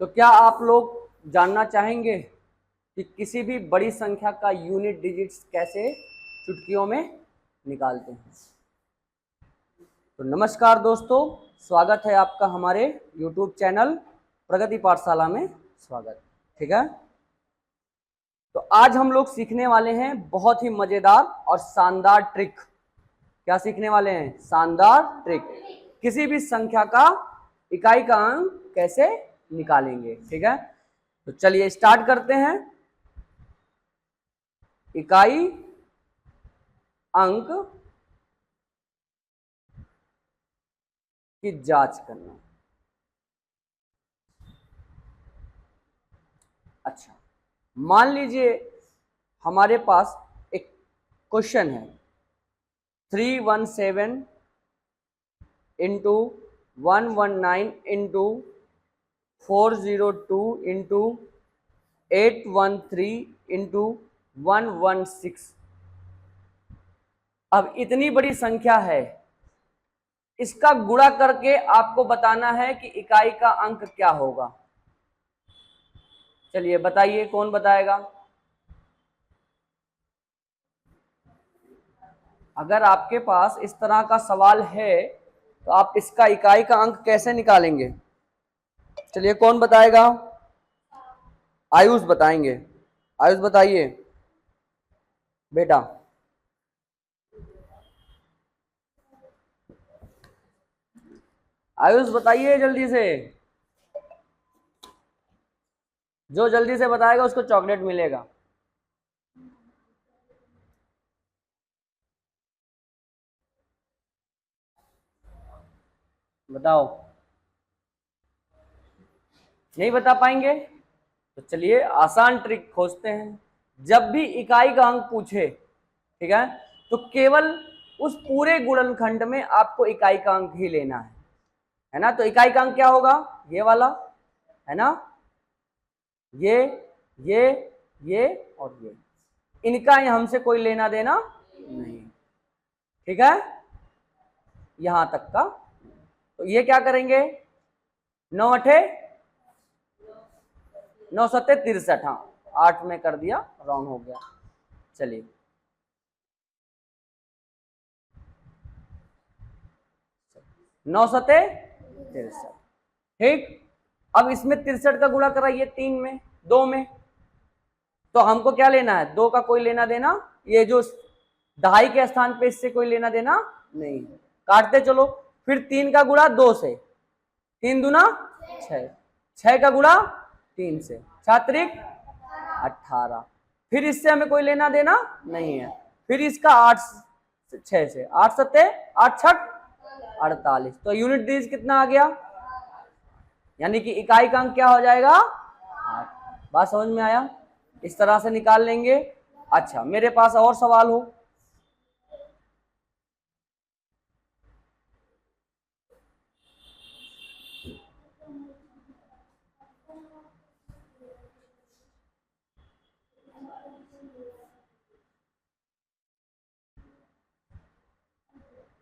तो क्या आप लोग जानना चाहेंगे कि किसी भी बड़ी संख्या का यूनिट डिजिट्स कैसे चुटकियों में निकालते हैं? तो नमस्कार दोस्तों, स्वागत है आपका हमारे YouTube चैनल प्रगति पाठशाला में। स्वागत, ठीक है। तो आज हम लोग सीखने वाले हैं बहुत ही मजेदार और शानदार ट्रिक। क्या सीखने वाले हैं? शानदार ट्रिक। किसी भी संख्या का इकाई का अंक कैसे निकालेंगे, ठीक है। तो चलिए स्टार्ट करते हैं। इकाई अंक की जांच करना। अच्छा, मान लीजिए हमारे पास एक क्वेश्चन है 317 इंटू 119 इंटू 402 इंटू 813 इंटू 116। अब इतनी बड़ी संख्या है, इसका गुणा करके आपको बताना है कि इकाई का अंक क्या होगा। चलिए बताइए, कौन बताएगा? अगर आपके पास इस तरह का सवाल है तो आप इसका इकाई का अंक कैसे निकालेंगे? चलिए कौन बताएगा? आयुष बताएंगे। आयुष बताइए बेटा। आयुष बताइए जल्दी से। जो जल्दी से बताएगा उसको चॉकलेट मिलेगा। बताओ। नहीं बता पाएंगे तो चलिए आसान ट्रिक खोजते हैं। जब भी इकाई का अंक पूछे, ठीक है, तो केवल उस पूरे गुणनखंड में आपको इकाई का अंक ही लेना है ना। तो इकाई का अंक क्या होगा? ये वाला, है ना। ये ये ये और ये, इनका हमसे कोई लेना देना नहीं, ठीक है, यहां तक का। तो ये क्या करेंगे? 9×8 = 9 × 7 = 63। हाँ, 8 में कर दिया, राउंड हो गया। चलिए 9×7 = 63, ठीक। अब इसमें 63 का गुणा कराइए 3 में, 2 में। तो हमको क्या लेना है? 2 का कोई लेना देना, ये जो दहाई के स्थान पे इससे कोई लेना देना नहीं। काटते चलो। फिर 3 का गुणा 2 से, 3 दूना 6, 6 का गुणा 3 से, 6×3 = 18। फिर इससे हमें कोई लेना देना नहीं है। फिर इसका 8 6 से, 8×7 = 8×6 = 48। तो यूनिट डिजिट कितना आ गया? यानी कि इकाई का अंक क्या हो जाएगा? 8। बात समझ में आया? इस तरह से निकाल लेंगे। अच्छा, मेरे पास और सवाल हो?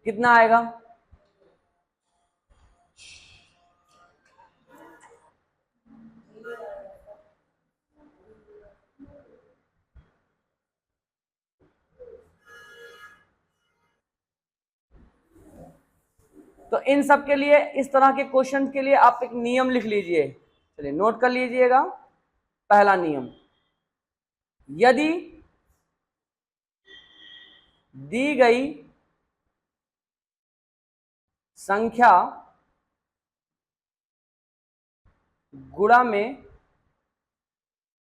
कितना आएगा? तो इन सब के लिए, इस तरह के क्वेश्चन के लिए आप एक नियम लिख लीजिए। चलिए नोट कर लीजिएगा। पहला नियम, यदि दी गई संख्या गुणा में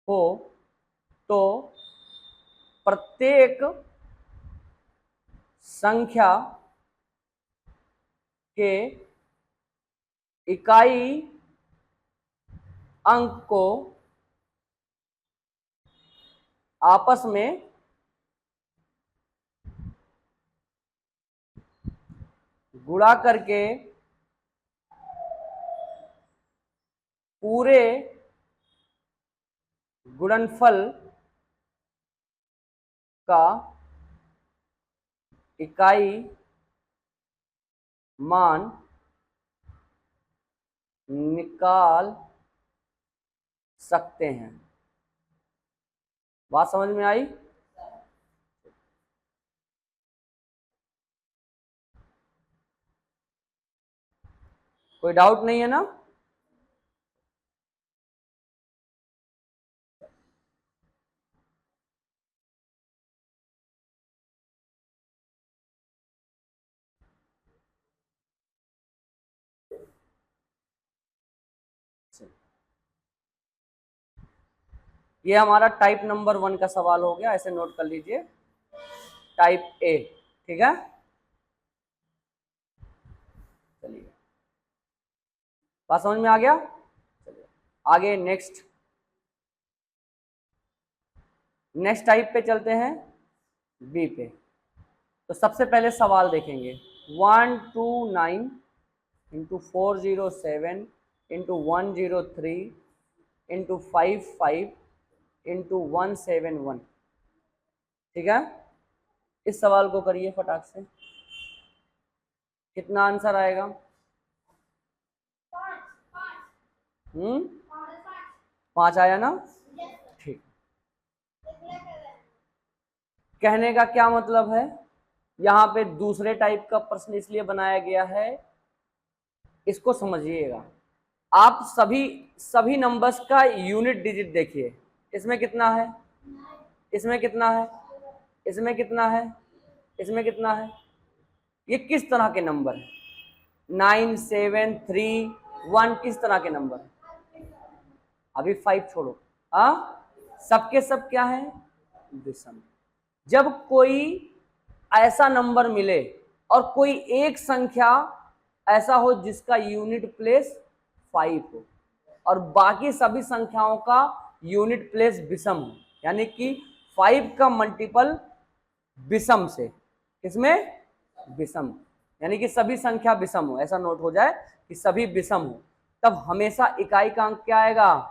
हो तो प्रत्येक संख्या के इकाई अंक को आपस में गुणा करके पूरे गुणनफल का इकाई मान निकाल सकते हैं। बात समझ में आई? कोई डाउट नहीं है ना? ये हमारा टाइप नंबर 1 का सवाल हो गया, ऐसे नोट कर लीजिए, टाइप ए। ठीक है, चलिए, बात समझ में आ गया? चलिए आगे नेक्स्ट टाइप पे चलते हैं, बी पे। तो सबसे पहले सवाल देखेंगे, 129 इंटू 407 इंटू 103 इंटू 55 इंटू 171। ठीक है, इस सवाल को करिए फटाक से, कितना आंसर आएगा? 5 आया ना? ठीक, कहने का क्या मतलब है, यहाँ पे दूसरे टाइप का प्रश्न इसलिए बनाया गया है, इसको समझिएगा। आप सभी नंबर्स का यूनिट डिजिट देखिए, इसमें कितना है, इसमें कितना है, इसमें कितना है, इसमें कितना है, ये किस तरह के नंबर है? 9, 7, 3, 1 किस तरह के नंबर है? अभी 5 छोड़ो, हाँ, सबके सब क्या है? विषम। जब कोई ऐसा नंबर मिले और कोई एक संख्या ऐसा हो जिसका यूनिट प्लेस 5 हो और बाकी सभी संख्याओं का यूनिट प्लेस विषम हो, यानी कि 5 का मल्टीपल विषम से, इसमें विषम, यानी कि सभी संख्या विषम हो, ऐसा नोट हो जाए कि सभी विषम हो, तब हमेशा इकाई का अंक क्या आएगा?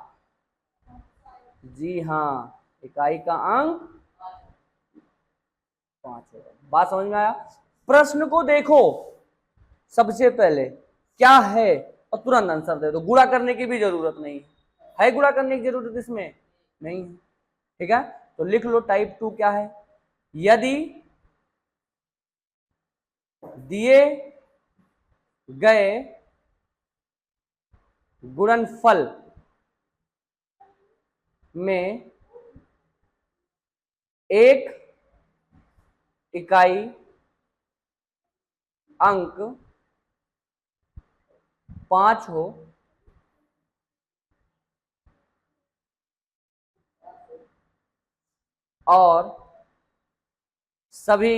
जी हाँ, इकाई का अंक 5 होगा। बात समझ में आया? प्रश्न को देखो, सबसे पहले क्या है और तुरंत आंसर दे दो, गुणा करने की भी जरूरत नहीं है, गुणा करने की जरूरत इसमें नहीं है। ठीक है, तो लिख लो टाइप 2 क्या है, यदि दिए गए गुणनफल में एक इकाई अंक 5 हो और सभी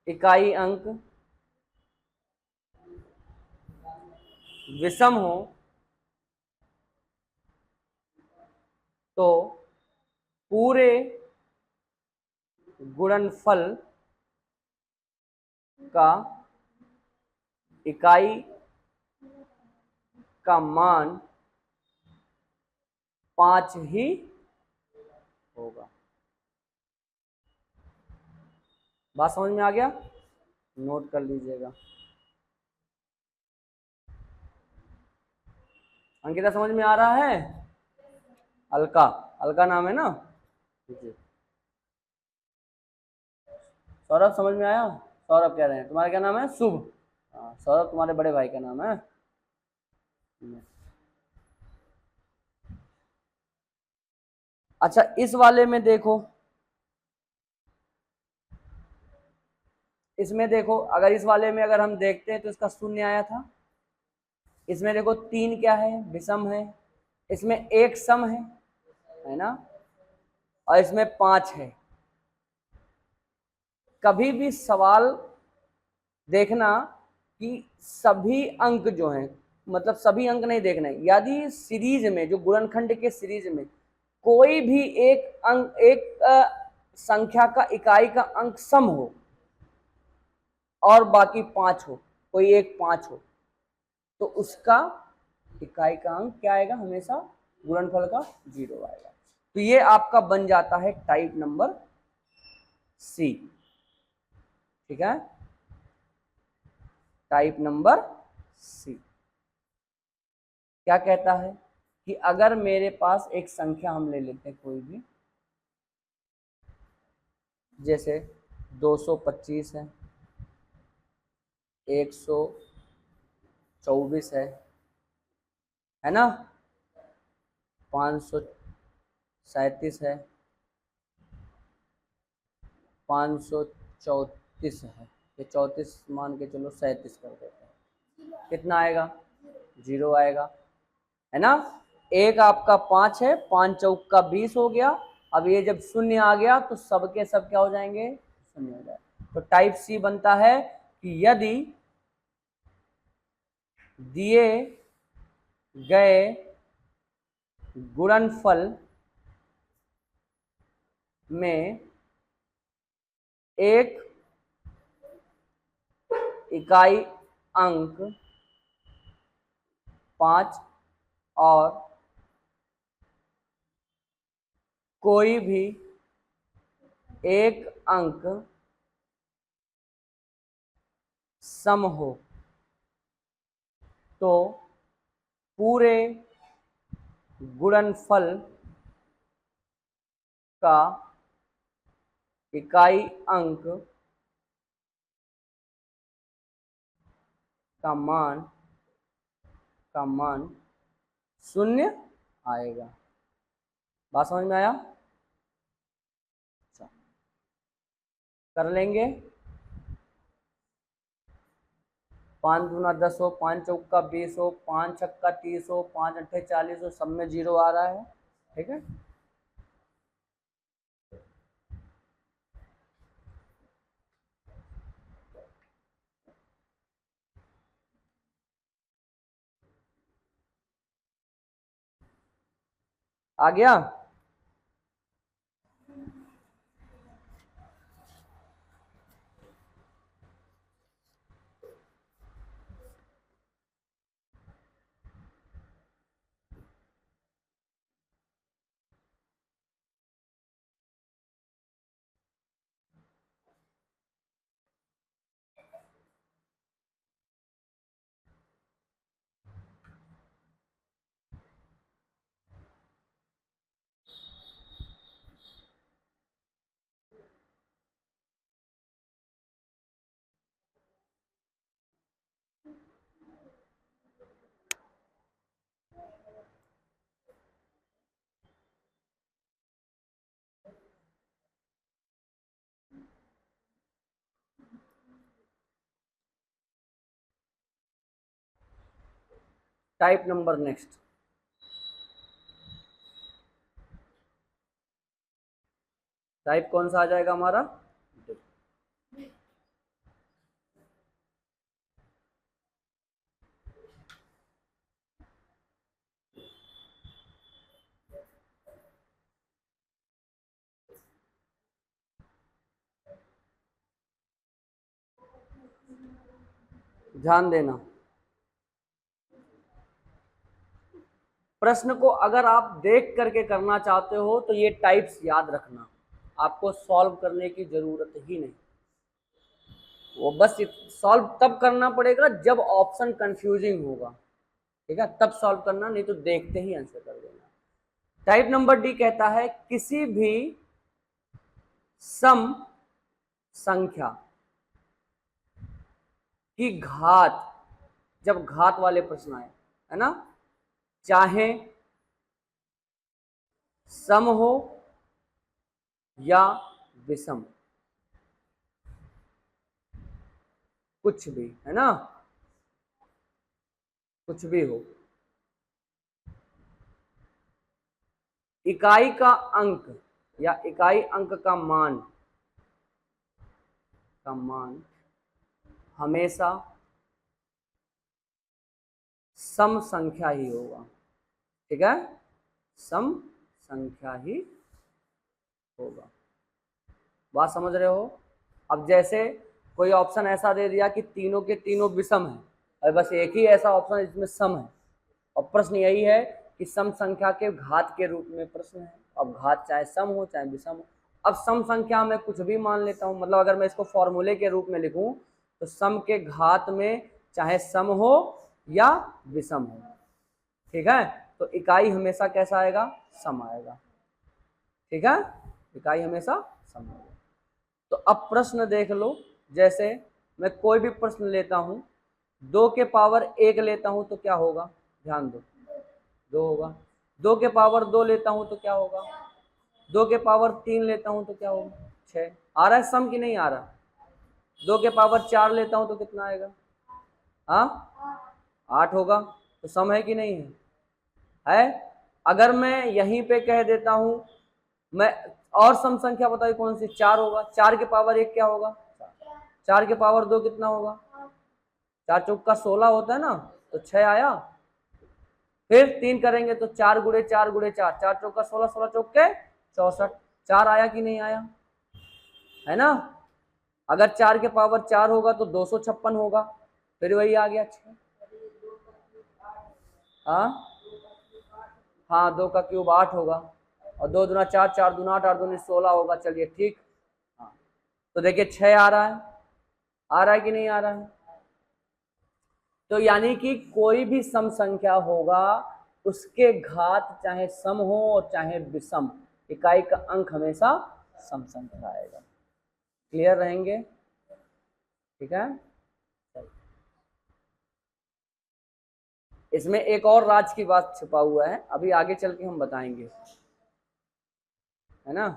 इकाई अंक विषम हो, तो पूरे गुणनफल का इकाई का मान 5 ही होगा। बात समझ में आ गया? नोट कर लीजिएगा। अंकिता समझ में आ रहा है? अलका, अलका नाम है ना? सौरभ समझ में आया? सौरभ कह रहे हैं, तुम्हारा क्या नाम है? शुभ। हाँ, सौरभ तुम्हारे बड़े भाई का नाम है। अच्छा, इस वाले में देखो, इसमें देखो, अगर इस वाले में अगर हम देखते हैं तो इसका शून्य आया था। इसमें देखो 3 क्या है? विषम है। इसमें 1 सम है ना, और इसमें 5 है। कभी भी सवाल देखना कि सभी अंक जो हैं, मतलब सभी अंक नहीं देखना है, यदि सीरीज में, जो गुणनखंड के सीरीज में कोई भी एक अंक, एक संख्या का इकाई का अंक सम हो और बाकी 5 हो, कोई एक 5 हो, तो उसका इकाई का अंक क्या आएगा? हमेशा गुणनफल का 0 आएगा। तो ये आपका बन जाता है टाइप नंबर सी। ठीक है, टाइप नंबर सी क्या कहता है? कि अगर मेरे पास एक संख्या हम ले लेते हैं कोई भी, जैसे 225 है, 124 है ना, 537 है, 534 है, ये 34 मान के चलो 37 कर देते हैं, कितना आएगा? 0 आएगा, है ना। एक आपका 5 है, 5 चौक का 20 हो गया। अब ये जब शून्य आ गया तो सबके सब क्या हो जाएंगे? शून्य हो जाएगा। तो टाइप सी बनता है कि यदि दिए गए गुणनफल में एक इकाई अंक 5 और कोई भी एक अंक सम हो तो पूरे गुणनफल का इकाई अंक का मान शून्य आएगा। बात समझ में आया? अच्छा, कर लेंगे। 5 दूना 10 हो, 5 चौका 20 हो, 5 छक्का 30 हो, 5 अट्ठे 40 हो, सब में 0 आ रहा है। ठीक है, आ गया। Type number next. टाइप कौन सा आ जाएगा हमारा? ध्यान देना, प्रश्न को अगर आप देख करके करना चाहते हो तो ये टाइप्स याद रखना, आपको सॉल्व करने की जरूरत ही नहीं। वो बस सॉल्व तब करना पड़ेगा जब ऑप्शन कंफ्यूजिंग होगा, ठीक है, तब सॉल्व करना, नहीं तो देखते ही आंसर कर देना। टाइप नंबर डी कहता है किसी भी सम संख्या की घात, जब घात वाले प्रश्न आए, है ना, चाहे सम हो या विषम, कुछ भी, है ना, कुछ भी हो, इकाई का अंक या इकाई अंक का मान हमेशा सम संख्या ही होगा। ठीक है, सम संख्या ही होगा। बात समझ रहे हो? अब जैसे कोई ऑप्शन ऐसा दे दिया कि तीनों के तीनों विषम है, और बस एक ही ऐसा ऑप्शन है जिसमें सम है, और प्रश्न यही है कि सम संख्या के घात के रूप में प्रश्न है। अब घात चाहे सम हो चाहे विषम हो। अब सम संख्या में कुछ भी मान लेता हूं, मतलब अगर मैं इसको फॉर्मूले के रूप में लिखूं तो सम के घात में चाहे सम हो या विषम हो। ठीक है, तो इकाई हमेशा कैसा आएगा, सम आएगा। ठीक है, इकाई हमेशा सम आएगा। तो अब प्रश्न देख लो, जैसे मैं कोई भी प्रश्न लेता हूं, 2 के पावर 1 लेता हूं तो क्या होगा, ध्यान दो, 2 होगा। 2 के पावर 2 लेता हूं तो क्या होगा, 2 के पावर 3 लेता हूं तो क्या होगा, 6। आ रहा है सम कि नहीं आ रहा? 2 के पावर 4 लेता हूं तो कितना आएगा, हाँ 8 होगा। तो सम है कि नहीं है? अगर मैं यहीं पे कह देता हूं, मैं और सम संख्या बताइए कौन सी, 4 होगा। 4 के पावर 1 क्या होगा, 4 के पावर 2 कितना होगा, 4 चौक का 16 होता है ना, तो 6 आया। फिर 3 करेंगे तो 4 गुड़े 4 गुड़े 4, 4 चौक का 16, 16 चौक के 64, 4 आया कि नहीं आया, है ना। अगर 4 के पावर 4 होगा तो 256 होगा, फिर वही आ गया 6। हाँ 2 का क्यूब 8 होगा, और 2 दूना 4, 4 दूना 8, 8 दूनी 16 होगा। चलिए ठीक। हाँ तो देखिए 6 आ रहा है, आ रहा है कि नहीं आ रहा है? तो यानी कि कोई भी सम संख्या होगा, उसके घात चाहे सम हो और चाहे विषम, इकाई का अंक हमेशा सम संख्या आएगा। क्लियर रहेंगे? ठीक है। इसमें एक और राज की बात छुपा हुआ है, अभी आगे चल के हम बताएंगे, है ना।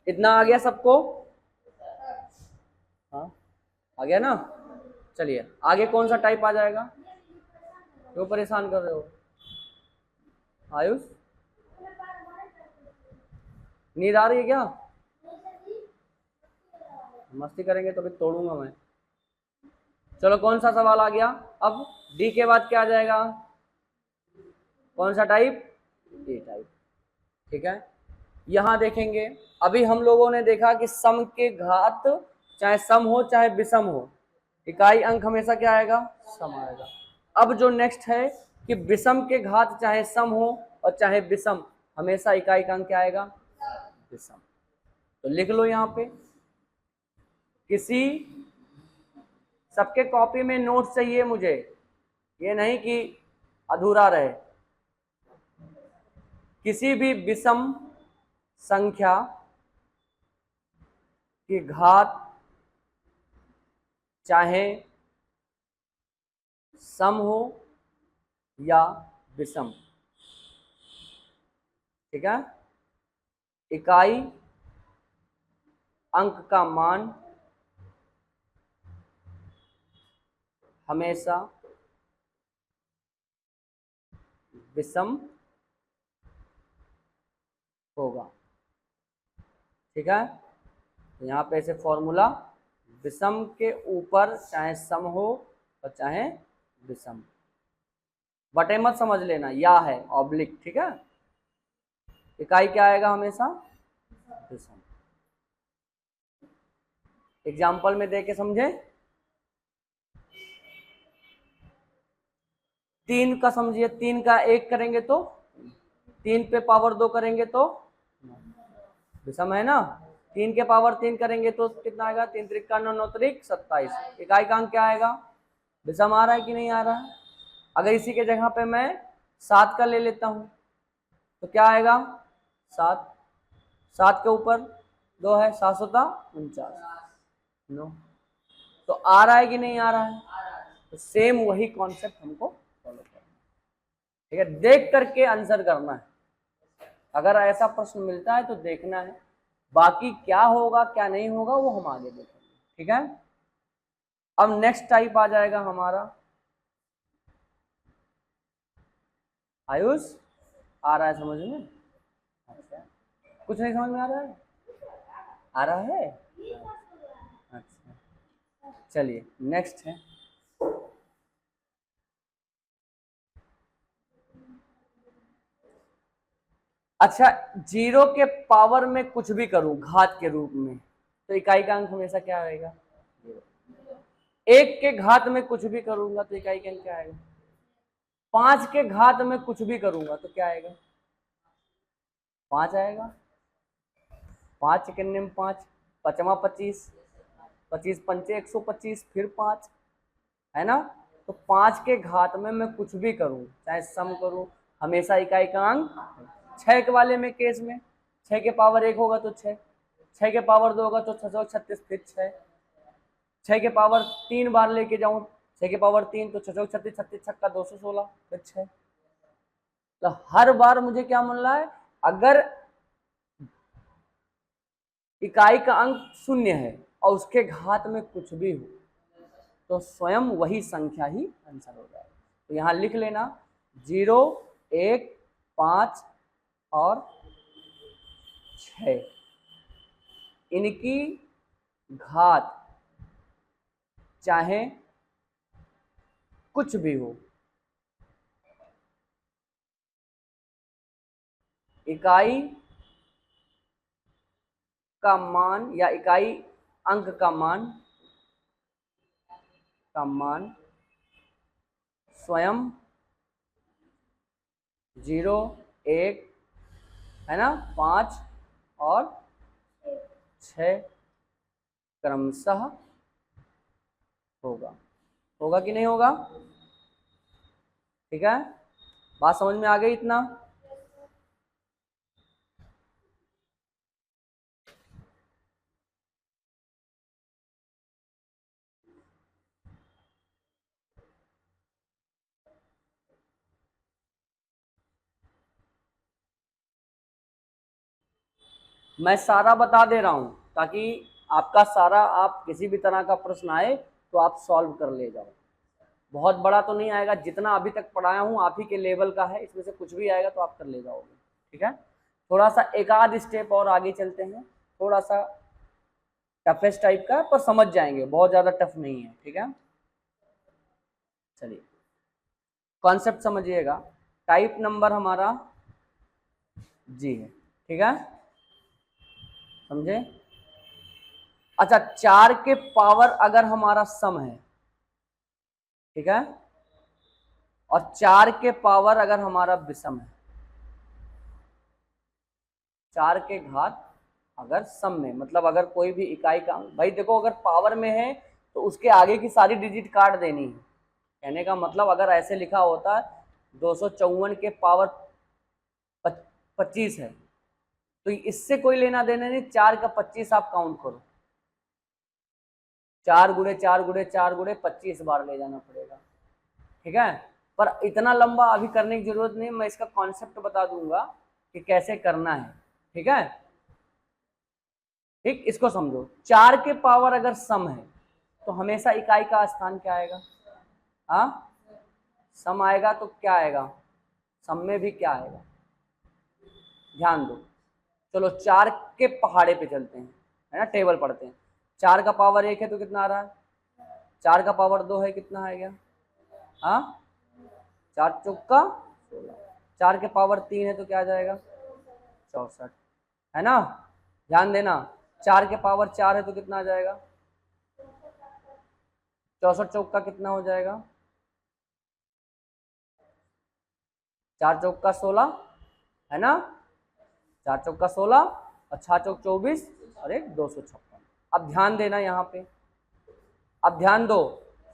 इतना आ गया सबको? हाँ आ गया ना। चलिए आगे कौन सा टाइप आ जाएगा, क्यों परेशान कर रहे हो आयुष, नींद आ रही है क्या? मस्ती करेंगे तो भी तोड़ूंगा मैं। चलो कौन सा सवाल आ गया अब, डी के बाद क्या आ जाएगा, कौन सा टाइप, ए टाइप। ठीक है, यहां देखेंगे, अभी हम लोगों ने देखा कि सम के घात चाहे सम हो चाहे विषम हो, इकाई अंक हमेशा क्या आएगा, सम आएगा। अब जो नेक्स्ट है कि विषम के घात चाहे सम हो और चाहे विषम, हमेशा इकाई का अंक क्या आएगा, विषम। तो लिख लो यहां पे, किसी, सबके कॉपी में नोट चाहिए मुझे, ये नहीं कि अधूरा रहे। किसी भी विषम संख्या की घात चाहे सम हो या विषम, ठीक है, इकाई अंक का मान हमेशा विषम होगा। ठीक है, तो यहां पे ऐसे फॉर्मूला, विषम के ऊपर चाहे सम हो और चाहे विषम, बटे मत समझ लेना, या है ऑब्लिक। ठीक है, इकाई क्या आएगा, हमेशा विषम। एग्जाम्पल में दे के समझे, 3 का समझिए, 3 का 1 करेंगे तो 3 पे पावर 2 करेंगे तो विषम है ना। 3 के पावर 3 करेंगे तो कितना आएगा, 3 त्रिका 9, 9 त्रिक 27, इकाई का अंक क्या आएगा, विषम आ रहा है कि नहीं आ रहा है? अगर इसी के जगह पे मैं 7 का ले लेता हूं तो क्या आएगा, 7, 7 के ऊपर 2 है, 7 7 49, 9। तो आ रहा है कि नहीं आ रहा है? तो सेम वही कॉन्सेप्ट हमको फॉलो करना है। ठीक है, देख करके आंसर करना है, अगर ऐसा प्रश्न मिलता है तो देखना है, बाकी क्या होगा क्या नहीं होगा वो हम आगे देखेंगे। ठीक है, अब नेक्स्ट टाइप आ जाएगा हमारा, आयुष आ रहा है समझ में? अच्छा, कुछ नहीं समझ में आ रहा है, आ रहा है? अच्छा चलिए नेक्स्ट है, अच्छा, 0 के पावर में कुछ भी करूं घात के रूप में तो इकाई का अंक हमेशा क्या आएगा? 1 के घात में कुछ भी करूंगा तो इकाई का अंक क्या आएगा? 5 के घात में कुछ भी करूंगा तो क्या आएगा? 5 आएगा। 5 कितने में 5, 5 25, 25 पंचे 125, फिर 5, है ना। तो 5 के घात में मैं कुछ भी करूं, चाहे सम करूं, हमेशा इकाई का अंक 6 के वाले में केस में 6 के पावर 1 होगा तो 6, 6 के पावर 2 होगा तो 636, फिर 6, 6 के पावर 3 बार लेके जाऊं, 6 के पावर 3 तो 636, 36 छक्का 216, फिर 6। तो हर बार मुझे क्या मिल रहा है? अगर इकाई का अंक 0 है और उसके घात में कुछ भी हो तो स्वयं वही संख्या ही आंसर हो जाएगा। तो यहां लिख लेना 0, 1, 5 और 6 इनकी घात चाहे कुछ भी हो, इकाई का मान या इकाई अंक का मान स्वयं 0, 1, है ना, 5 और 6 क्रमशः होगा। होगा कि नहीं होगा? ठीक है, बात समझ में आ गई इतना? मैं सारा बता दे रहा हूं ताकि आपका सारा, आप किसी भी तरह का प्रश्न आए तो आप सॉल्व कर ले जाओ। बहुत बड़ा तो नहीं आएगा, जितना अभी तक पढ़ाया हूं आप ही के लेवल का है, इसमें से कुछ भी आएगा तो आप कर ले जाओगे। ठीक है, थोड़ा सा एक आध स्टेप और आगे चलते हैं, थोड़ा सा टफेस्ट टाइप का, पर समझ जाएंगे, बहुत ज्यादा टफ नहीं है। ठीक है, चलिए कॉन्सेप्ट समझिएगा। टाइप नंबर हमारा जी है, ठीक है, समझे? अच्छा, 4 के पावर अगर हमारा सम है, ठीक है, और 4 के पावर अगर हमारा विषम है, 4 के घात अगर सम में, मतलब अगर कोई भी इकाई का, भाई देखो अगर पावर में है तो उसके आगे की सारी डिजिट काट देनी है। कहने का मतलब अगर ऐसे लिखा होता 254 के पावर 25 है तो इससे कोई लेना देना नहीं, 4 का 25 आप काउंट करो, 4 गुणे 4 गुणे 4 गुणे 25 बार ले जाना पड़ेगा। ठीक है, पर इतना लंबा अभी करने की जरूरत नहीं, मैं इसका कॉन्सेप्ट बता दूंगा कि कैसे करना है। ठीक है, ठीक, इसको समझो। 4 के पावर अगर सम है तो हमेशा इकाई का स्थान क्या आएगा? हाँ, सम आएगा तो क्या आएगा? सम में भी क्या आएगा? ध्यान दो। चलो 4 के पहाड़े पे चलते हैं, है ना, टेबल पढ़ते हैं। 4 का पावर 1 है तो कितना आ रहा है? 4 का पावर 2 है, कितना आ गया? हाँ, 4 चौका 16। 4 के पावर 3 है तो क्या आ जाएगा? 64, है ना। ध्यान देना, 4 के पावर 4 है तो कितना आ जाएगा? 64 चौका कितना हो जाएगा? 4 चौका 16, है ना, 4 चौका 16 और 6 चौक 24 और एक 256। अब ध्यान देना यहाँ पे, अब ध्यान दो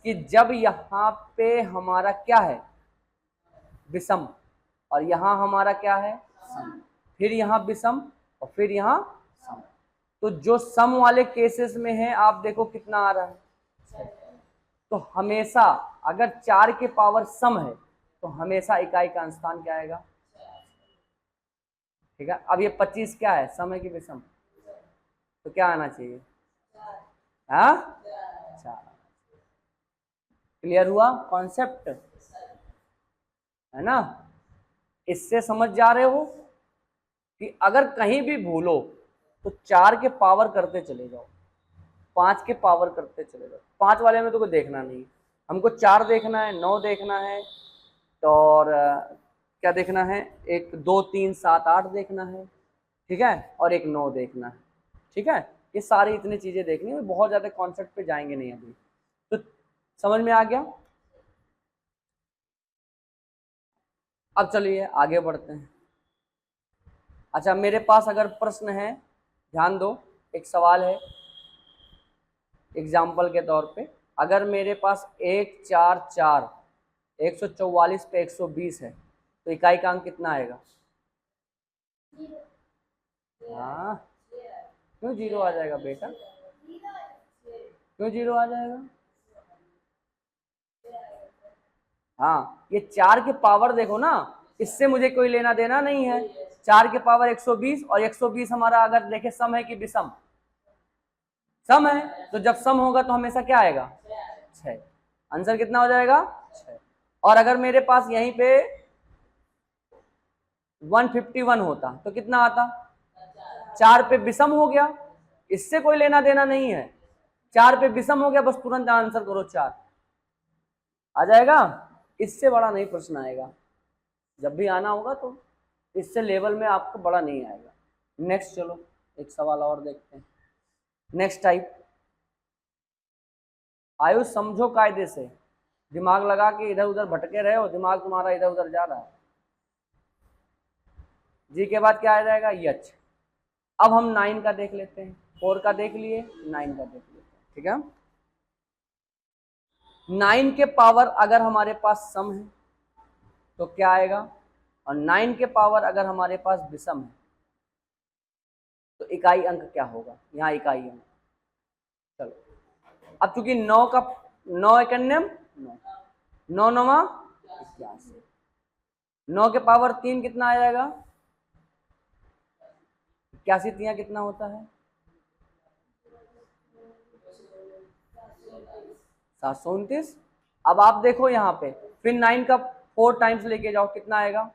कि जब यहाँ पे हमारा क्या है? विषम, और यहाँ हमारा क्या है? सम, फिर यहाँ विषम और फिर यहाँ सम। तो जो सम वाले केसेस में है आप देखो कितना आ रहा है। तो हमेशा अगर 4 के पावर सम है तो हमेशा इकाई का स्थान क्या आएगा? ठीक है, अब ये 25 क्या है, सम है कि विषम? तो क्या आना चाहिए? हाँ, 4। क्लियर हुआ कॉन्सेप्ट, है ना? इससे समझ जा रहे हो कि अगर कहीं भी भूलो तो 4 के पावर करते चले जाओ, 5 के पावर करते चले जाओ। 5 वाले में तो कोई देखना नहीं, हमको 4 देखना है, 9 देखना है, और क्या देखना है, एक 2 3 7 8 देखना है, ठीक है, और एक 9 देखना है, ठीक है। ये सारी इतनी चीजें देखनी है, बहुत ज्यादा कॉन्सेप्ट पे जाएंगे नहीं अभी। तो समझ में आ गया। अब चलिए आगे बढ़ते हैं। अच्छा, मेरे पास अगर प्रश्न है, ध्यान दो, एक सवाल है एग्जाम्पल के तौर पे। अगर मेरे पास 1 4 4 144 पे 120 है तो इकाई का अंक कितना आएगा? हाँ, क्यों जीरो आ जाएगा बेटा, क्यों जीरो आ जाएगा? हाँ, ये 4 के पावर देखो ना, इससे मुझे कोई लेना देना नहीं है। 4 के पावर 120, और 120 हमारा अगर देखे सम है कि विषम? सम है, तो जब सम होगा तो हमेशा क्या आएगा? 6। आंसर कितना हो जाएगा? 6। और अगर मेरे पास यहीं पे 151 होता तो कितना आता? 4 पे विषम हो गया, इससे कोई लेना देना नहीं है। 4 पे विषम हो गया, बस तुरंत आंसर करो 4 आ जाएगा। इससे बड़ा नहीं प्रश्न आएगा, जब भी आना होगा तो इससे लेवल में आपको बड़ा नहीं आएगा। नेक्स्ट चलो एक सवाल और देखते हैं। नेक्स्ट टाइप, आयुष समझो कायदे से, दिमाग लगा के इधर उधर भटके रहे हो, दिमाग तुम्हारा इधर उधर जा रहा है। जी के बाद क्या आ जाएगा? यच। अब हम 9 का देख लेते हैं, 4 का देख लिए, 9 का देख लेते हैं, ठीक है। 9 के पावर अगर हमारे पास सम है तो क्या आएगा, और 9 के पावर अगर हमारे पास विषम है तो इकाई अंक क्या होगा? यहाँ इकाई अंक, चलो। अब चूंकि 9 का 9 एकन्यम 9, 9 9 81, 9 के पावर 3 कितना आ जाएगा? 81 3 कितना होता है? 729। अब आप देखो यहाँ पे, फिर 9 का 4 टाइम्स लेके जाओ, कितना आएगा?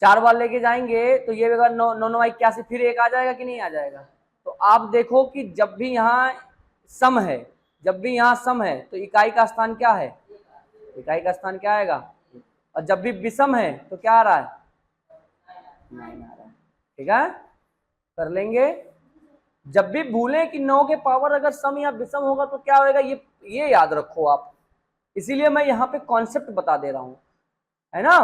4 बार लेके जाएंगे तो ये अगर 9 9 9 81, फिर एक आ जाएगा कि नहीं आ जाएगा? तो आप देखो कि जब भी यहाँ सम है, जब भी यहाँ सम है तो इकाई का स्थान क्या है? इकाई का स्थान क्या आएगा? और जब भी विषम है तो क्या आ रहा है? 9 आ रहा है, ठीक है। कर लेंगे। जब भी भूलें कि 9 के पावर अगर सम या विषम होगा तो क्या होगा, ये याद रखो आप। इसीलिए मैं यहाँ पे कॉन्सेप्ट बता दे रहा हूँ, है ना,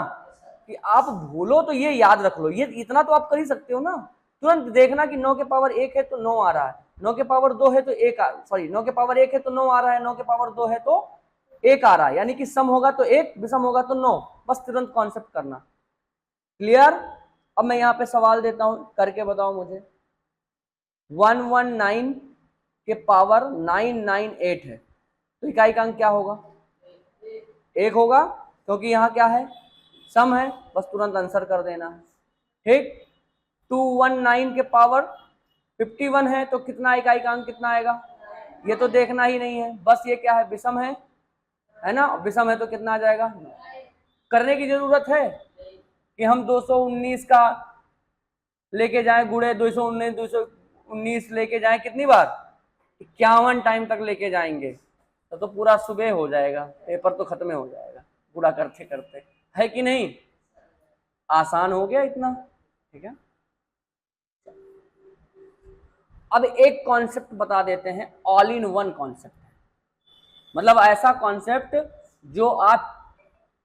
कि आप भूलो तो ये याद रख लो। ये इतना तो आप कर ही सकते हो ना, तुरंत देखना कि 9 के पावर 1 है तो 9 आ रहा है, 9 के पावर 2 है तो 1 सॉरी 9 के पावर 1 है तो 9 आ रहा है, 9 के पावर 2 है तो 1 आ रहा है, यानी कि सम होगा तो 1, विषम होगा तो 9। बस तुरंत कॉन्सेप्ट करना। क्लियर? अब मैं यहाँ पे सवाल देता हूं, करके बताओ मुझे। 119 के पावर 998 है तो इकाई का अंक क्या होगा? 1 होगा, क्योंकि यहाँ क्या है? सम है, बस तुरंत आंसर कर देना है, ठीक। 219 के पावर 51 है तो कितना इकाई का अंक कितना आएगा? ये तो देखना ही नहीं है, बस ये क्या है? विषम है ना, विषम है तो कितना आ जाएगा? करने की जरूरत है कि हम 219 का लेके जाए गुड़े 219 लेके जाए कितनी बार? 51 टाइम तक लेके जाएंगे तो पूरा सुबह हो जाएगा, पेपर तो खत्म हो जाएगा पूरा करते करते, है कि नहीं? आसान हो गया इतना, ठीक है। अब एक कॉन्सेप्ट बता देते हैं, ऑल इन वन कॉन्सेप्ट, मतलब ऐसा कॉन्सेप्ट जो आप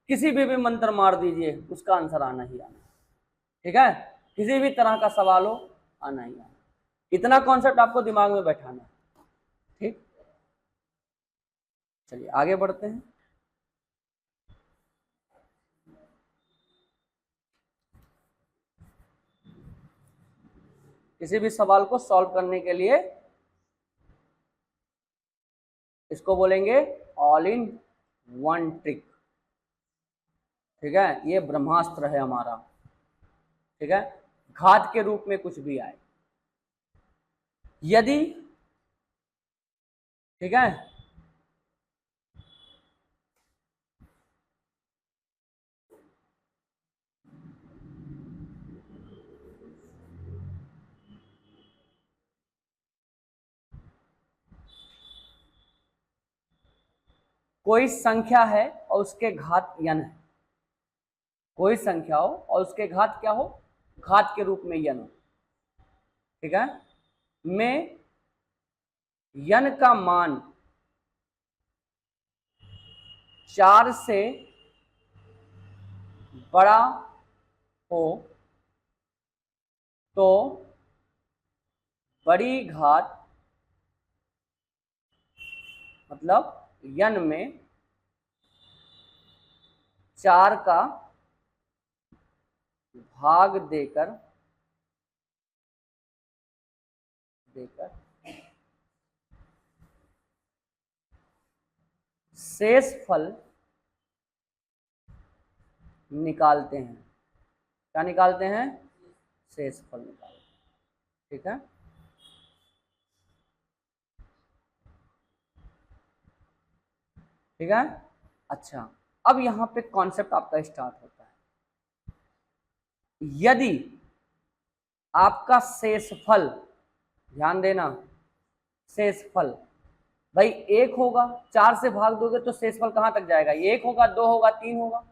किसी भी मंत्र मार दीजिए उसका आंसर आना ही आना, ठीक है। किसी भी तरह का सवाल हो, आना ही आना। इतना कॉन्सेप्ट आपको दिमाग में बैठाना, ठीक। चलिए आगे बढ़ते हैं। किसी भी सवाल को सॉल्व करने के लिए इसको बोलेंगे ऑल इन वन ट्रिक, ठीक है। ये ब्रह्मास्त्र है हमारा, ठीक है। घात के रूप में कुछ भी आए, यदि, ठीक है, कोई संख्या है और उसके घात n है, कोई संख्या हो और उसके घात क्या हो, घात के रूप में यन हो, ठीक है, में यन का मान 4 से बड़ा हो तो बड़ी घात, मतलब यन में 4 का भाग देकर शेष फल निकालते हैं। क्या निकालते हैं, शेष फल निकालते हैं, ठीक है। ठीक है, अच्छा अब यहां पे कॉन्सेप्ट आपका स्टार्ट होता है। यदि आपका शेषफल, ध्यान देना, शेषफल भाई 1 होगा, 4 से भाग दोगे तो शेषफल कहां तक जाएगा, 1 होगा, 2 होगा, 3 होगा,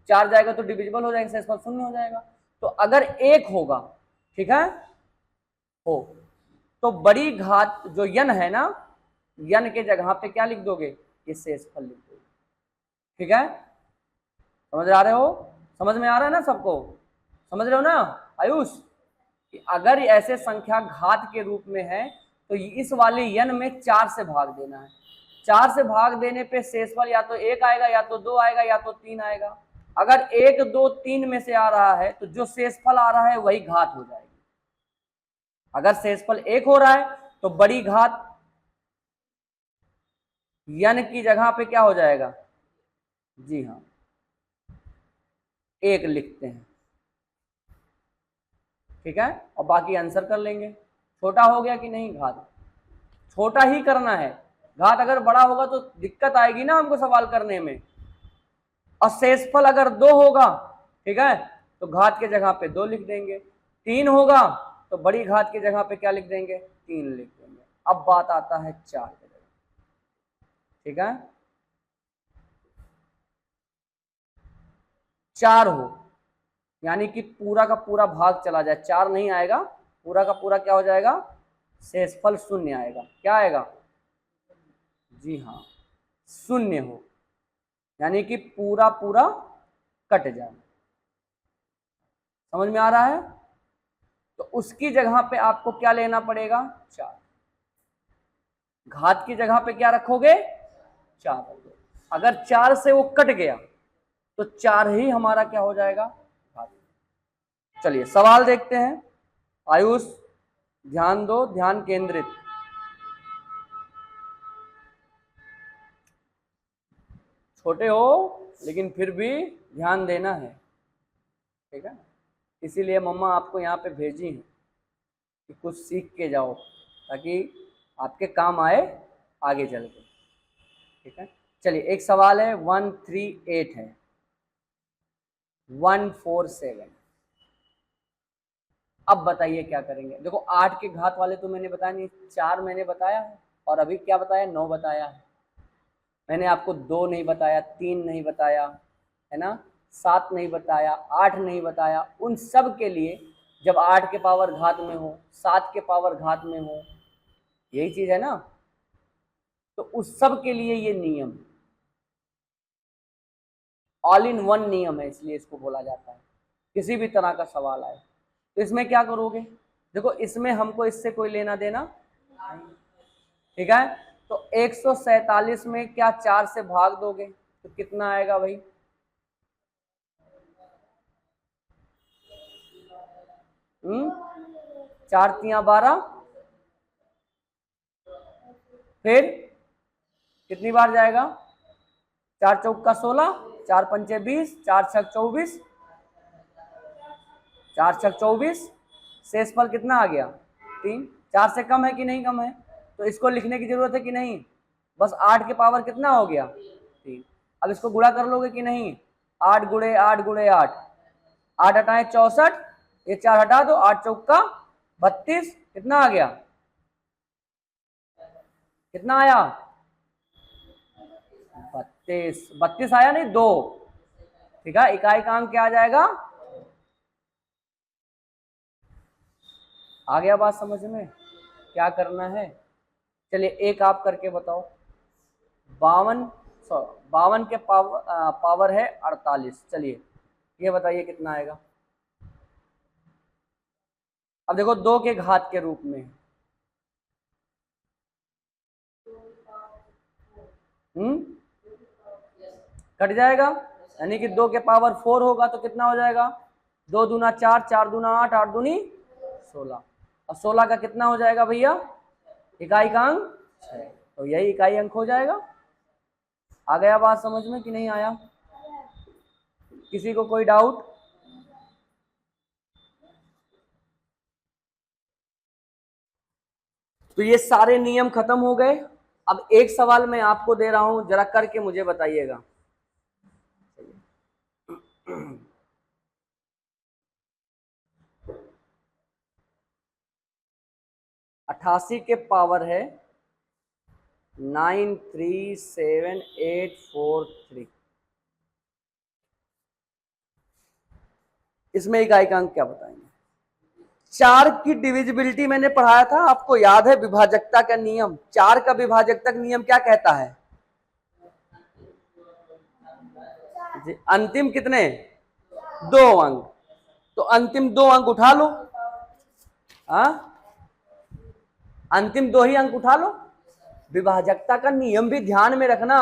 4 जाएगा तो डिविजिबल हो जाएगा, शेषफल 0 हो जाएगा। तो अगर 1 होगा, ठीक है, हो तो बड़ी घात जो यन है ना, यन के जगह पे क्या लिख दोगे, ये शेषफल लिख दोगे, ठीक है। समझ आ रहे हो, समझ में आ रहा है ना सबको, समझ रहे हो ना आयुष, कि अगर ऐसे संख्या घात के रूप में है तो इस वाले यन में 4 से भाग देना है। 4 से भाग देने पे शेषफल या तो 1 आएगा, या तो 2 आएगा, या तो 3 आएगा। अगर 1, 2, 3 में से आ रहा है तो जो शेषफल आ रहा है वही घात हो जाएगी। अगर शेषफल 1 हो रहा है तो बड़ी घात यन की जगह पे क्या हो जाएगा, जी हाँ 1 लिखते हैं, ठीक है, और बाकी आंसर कर लेंगे। छोटा हो गया कि नहीं, घात छोटा ही करना है, घात अगर बड़ा होगा तो दिक्कत आएगी ना हमको सवाल करने में। और शेषफल अगर 2 होगा, ठीक है, तो घात के जगह पे 2 लिख देंगे। 3 होगा तो बड़ी घात की जगह पे क्या लिख देंगे, 3 लिख देंगे। अब बात आता है 4 की जगह, ठीक है, 4 हो यानी कि पूरा का पूरा भाग चला जाए, 4 नहीं आएगा, पूरा का पूरा क्या हो जाएगा, शेषफल 0 आएगा। क्या आएगा, जी हाँ 0 हो, यानी कि पूरा पूरा कट जाए। समझ में आ रहा है, तो उसकी जगह पे आपको क्या लेना पड़ेगा, 4। घात की जगह पे क्या रखोगे, 4। अगर 4 से वो कट गया तो 4 ही हमारा क्या हो जाएगा, घात। चलिए सवाल देखते हैं। आयुष ध्यान दो, ध्यान केंद्रित। छोटे हो लेकिन फिर भी ध्यान देना है, ठीक है, इसीलिए मम्मा आपको यहाँ पे भेजी है कि कुछ सीख के जाओ ताकि आपके काम आए आगे चल के, ठीक है। चलिए एक सवाल है, 138 है, 147। अब बताइए क्या करेंगे। देखो 8 के घात वाले तो मैंने बताया नहीं, 4 मैंने बताया है, और अभी क्या बताया, 9 बताया है। मैंने आपको 2 नहीं बताया, 3 नहीं बताया, है ना, 7 नहीं बताया, 8 नहीं बताया। उन सब के लिए जब 8 के पावर घात में हो, 7 के पावर घात में हो, यही चीज है ना, तो उस सब के लिए ये नियम ऑल इन वन नियम है, इसलिए इसको बोला जाता है। किसी भी तरह का सवाल आए तो इसमें क्या करोगे, देखो इसमें हमको इससे कोई लेना देना, ठीक है, तो 147 में क्या 4 से भाग दोगे तो कितना आएगा भाई, 4 तिया 12, फिर कितनी बार जाएगा, 4 चौका 16, 4 पंचे 20, 4 छक 24, 4 छक 24, शेषफल कितना आ गया, 3। 4 से कम है कि नहीं कम है, तो इसको लिखने की जरूरत है कि नहीं, बस 8 के पावर कितना हो गया, 3। अब इसको गुणा कर लोगे कि नहीं, 8 गुणे 8 गुणे 8, 8 हटाए 64, ये 4 हटा दो, 8 चौका 32, कितना आ गया, कितना आया, 32 आया नहीं, 2 ठीक है, इकाइकांक क्या आ जाएगा? आ गया बात समझ में? क्या करना है, चलिए एक आप करके बताओ। 52 के पावर है 48। चलिए ये बताइए कितना आएगा। अब देखो 2 के घात के रूप में, कट जाएगा, यानी कि 2 के पावर 4 होगा तो कितना हो जाएगा? 2 दूना 4, 4 दूना 8, 8 दूनी 16, और 16 का कितना हो जाएगा भैया? इकाइकांक 6, तो यही इकाई अंक हो जाएगा। आ गया बात समझ में कि नहीं आया? किसी को कोई डाउट? तो ये सारे नियम खत्म हो गए। अब एक सवाल मैं आपको दे रहा हूं, जरा करके मुझे बताइएगा। 88 के पावर है 937843। इसमें इकाइकांक क्या बताएंगे? 4 की डिविजिबिलिटी मैंने पढ़ाया था, आपको याद है? विभाजकता का नियम, 4 का विभाजकता का नियम क्या कहता है जी? अंतिम कितने? 2 अंक। तो अंतिम 2 अंक उठा लो, हाँ, अंतिम 2 ही अंक उठा लो। विभाजकता का नियम भी ध्यान में रखना।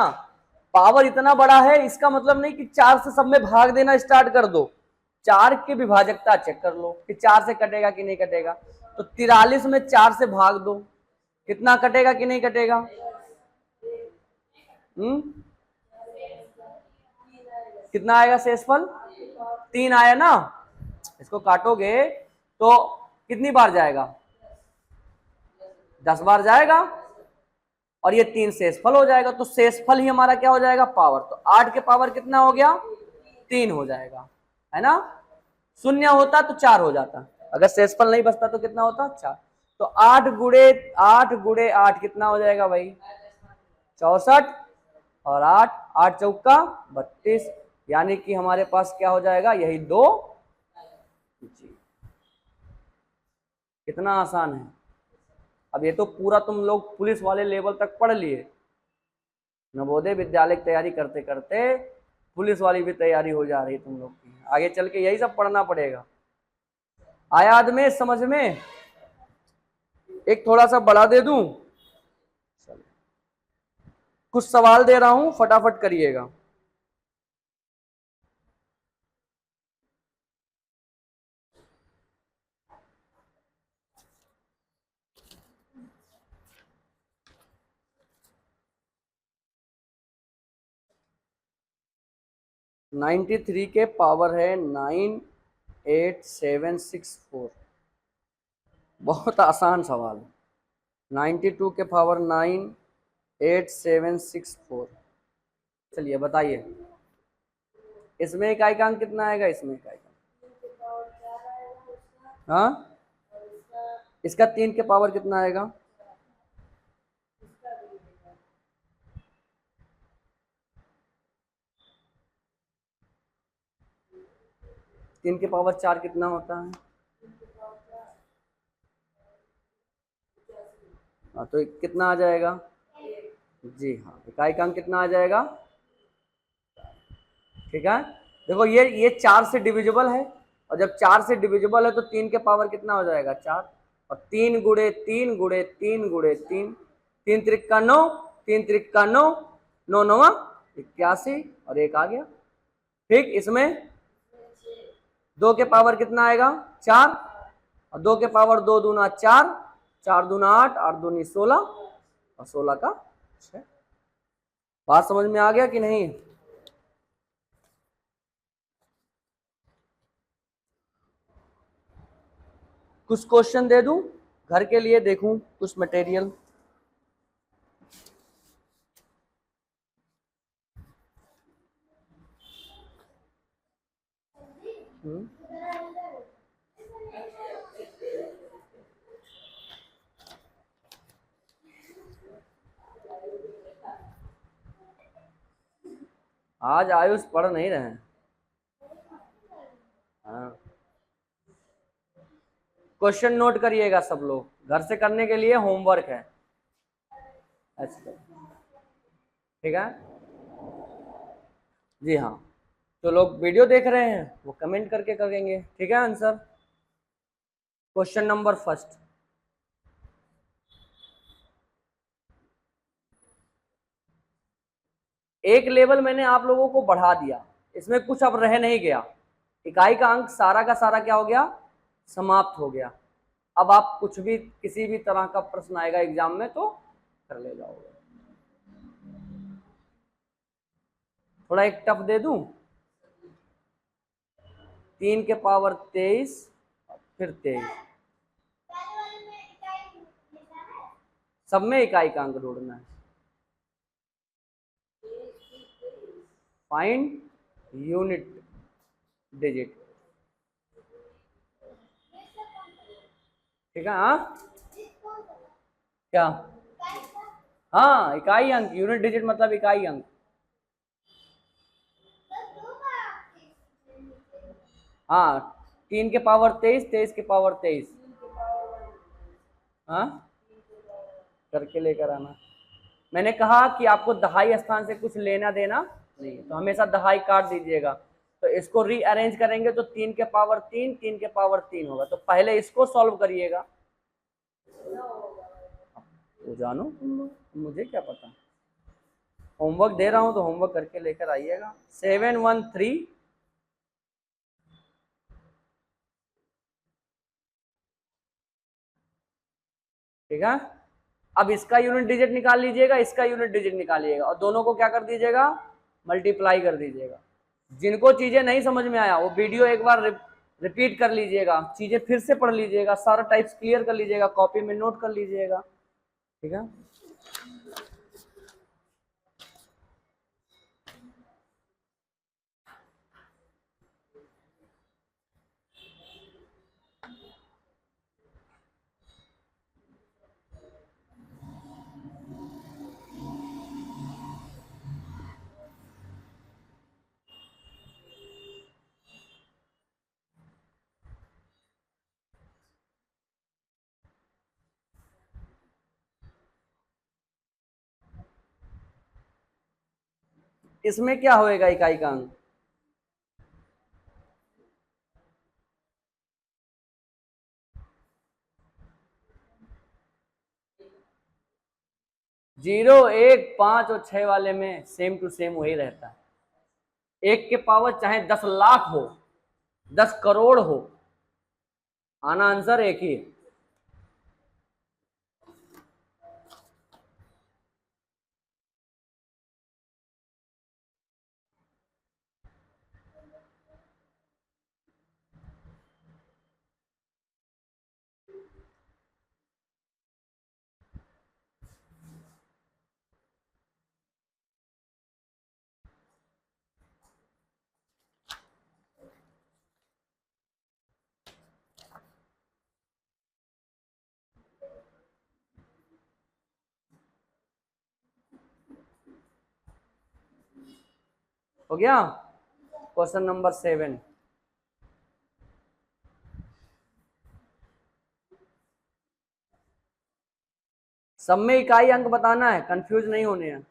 पावर इतना बड़ा है, इसका मतलब नहीं कि 4 से सब में भाग देना स्टार्ट कर दो। 4 की विभाजकता चेक कर लो कि 4 से कटेगा कि नहीं कटेगा। तो 43 में 4 से भाग दो, कितना कटेगा कि नहीं कटेगा? कितना आएगा शेषफल? 3 आया ना। इसको काटोगे तो कितनी बार जाएगा? 10 बार जाएगा, और ये 3 शेषफल हो जाएगा। तो शेषफल ही हमारा क्या हो जाएगा? पावर। तो 8 के पावर कितना हो गया? 3 हो जाएगा, है ना? शून्य होता तो 4 हो जाता, अगर शेषफल नहीं बचता तो कितना होता? 4। तो 8 गुड़े 8 कितना हो जाएगा भाई? 64, और 8 8 चौका 32, यानी कि हमारे पास क्या हो जाएगा? यही 2 जी। कितना आसान है। अब ये तो पूरा तुम लोग पुलिस वाले लेवल तक पढ़ लिए, नवोदय विद्यालय की तैयारी करते करते पुलिस वाली भी तैयारी हो जा रही तुम लोग की। आगे चल के यही सब पढ़ना पड़ेगा। आया आदमी समझ में? एक थोड़ा सा बड़ा दे दूं, कुछ सवाल दे रहा हूं, फटाफट करिएगा। नाइन्टी थ्री के पावर है 98764। बहुत आसान सवाल। 92 के पावर 98764। चलिए बताइए, इसमें इकाइकांक कितना आएगा? इसमें इकाइकांक, हाँ, इसका 3 के पावर कितना आएगा? तीन के पावर 4 कितना होता है? हाँ, तो कितना आ जाएगा? जी हाँ, इकाइकांक कितना आ जाएगा? ठीक है, देखो ये 4 से डिविजिबल है, और जब 4 से डिविजिबल है तो 3 के पावर कितना हो जाएगा? 4, और 3 गुड़े 3 गुड़े 3 गुड़े 3, 3 त्रिक्का 9, 3 त्रिक्का 9, 9 9 81, और एक आ गया। ठीक, इसमें 2 के पावर कितना आएगा? 4, और 2 के पावर 2 दूना 4, 4 दूना 8, 8 दूनी 16, और 16 का 6। बात समझ में आ गया कि नहीं? कुछ क्वेश्चन दे दूं घर के लिए, देखूं कुछ मटेरियल। आज आयुष पढ़ नहीं रहे हैं। हाँ, क्वेश्चन नोट करिएगा सब लोग, घर से करने के लिए होमवर्क है। अच्छा, ठीक है जी हाँ। जो लोग वीडियो देख रहे हैं वो कमेंट करके करेंगे, ठीक है। आंसर क्वेश्चन नंबर फर्स्ट, एक लेवल मैंने आप लोगों को बढ़ा दिया, इसमें कुछ अब रह नहीं गया, इकाई का अंक सारा का सारा क्या हो गया, समाप्त हो गया। अब आप कुछ भी किसी भी तरह का प्रश्न आएगा एग्जाम में तो कर ले जाओगे। थोड़ा एक टफ दे दूं, 3 के पावर 23 फिर 23, सब में इकाई का अंक ढूंढना है। फाइंड यूनिट डिजिट, ठीक है। हाँ क्या, हाँ इकाई अंक, यूनिट डिजिट मतलब इकाई अंक। हाँ 3 के पावर 23, 23 के पावर 23, हाँ करके लेकर आना। मैंने कहा कि आपको दहाई स्थान से कुछ लेना देना नहीं, तो हमेशा दहाई काट दीजिएगा। तो इसको रीअरेंज करेंगे तो 3 के पावर 3, 3 के पावर 3 होगा, तो पहले इसको सॉल्व करिएगा। तो जानो मुझे क्या पता, होमवर्क दे रहा हूं तो होमवर्क करके लेकर आइएगा। 713, ठीक है। अब इसका यूनिट डिजिट निकाल लीजिएगा, इसका यूनिट डिजिट निकालिएगा और दोनों को क्या कर दीजिएगा, मल्टीप्लाई कर दीजिएगा। जिनको चीजें नहीं समझ में आया वो वीडियो एक बार रिपीट कर लीजिएगा, चीजें फिर से पढ़ लीजिएगा, सारा टाइप्स क्लियर कर लीजिएगा, कॉपी में नोट कर लीजिएगा, ठीक है। इसमें क्या होएगा इकाई का अंक, जीरो, एक, 5 और 6 वाले में सेम टू सेम वही रहता है। 1 के पावर चाहे 10 लाख हो, 10 करोड़ हो, आना आंसर एक ही है। हो गया क्वेश्चन नंबर 7। सब में इकाई अंक बताना है, कंफ्यूज नहीं होने हैं।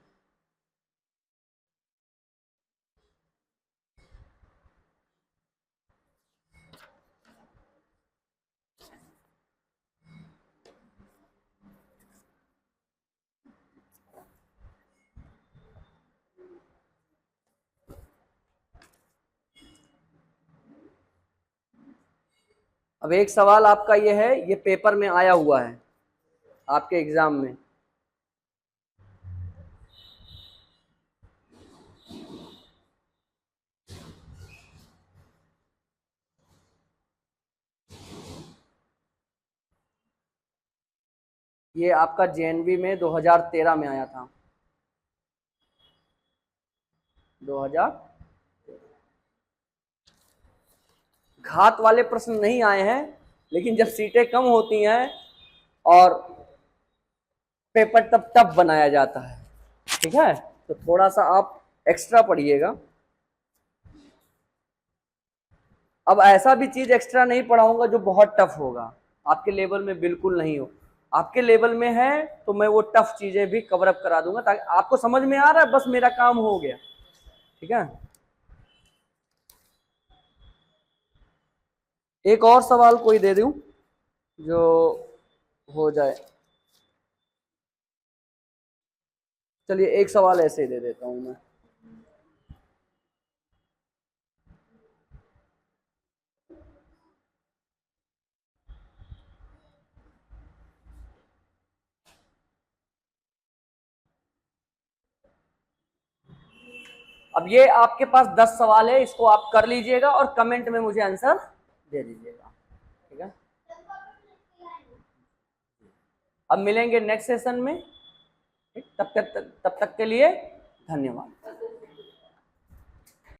अब एक सवाल आपका ये है, ये पेपर में आया हुआ है आपके एग्जाम में, ये आपका जेएनवी में 2013 में आया था, 2000। घात वाले प्रश्न नहीं आए हैं, लेकिन जब सीटें कम होती हैं और पेपर तब तब बनाया जाता है, ठीक है। तो थोड़ा सा आप एक्स्ट्रा पढ़िएगा। अब ऐसा भी चीज एक्स्ट्रा नहीं पढ़ाऊंगा जो बहुत टफ होगा, आपके लेवल में बिल्कुल नहीं हो। आपके लेवल में है तो मैं वो टफ चीजें भी कवर अप करा दूंगा, ताकि आपको समझ में आ रहा है, बस मेरा काम हो गया। ठीक है, एक और सवाल कोई दे दूं जो हो जाए। चलिए एक सवाल ऐसे ही दे देता हूं मैं। अब ये आपके पास 10 सवाल है, इसको आप कर लीजिएगा और कमेंट में मुझे आंसर दे दीजिएगा। ठीक है, अब मिलेंगे नेक्स्ट सेशन में। तब तक के लिए धन्यवाद।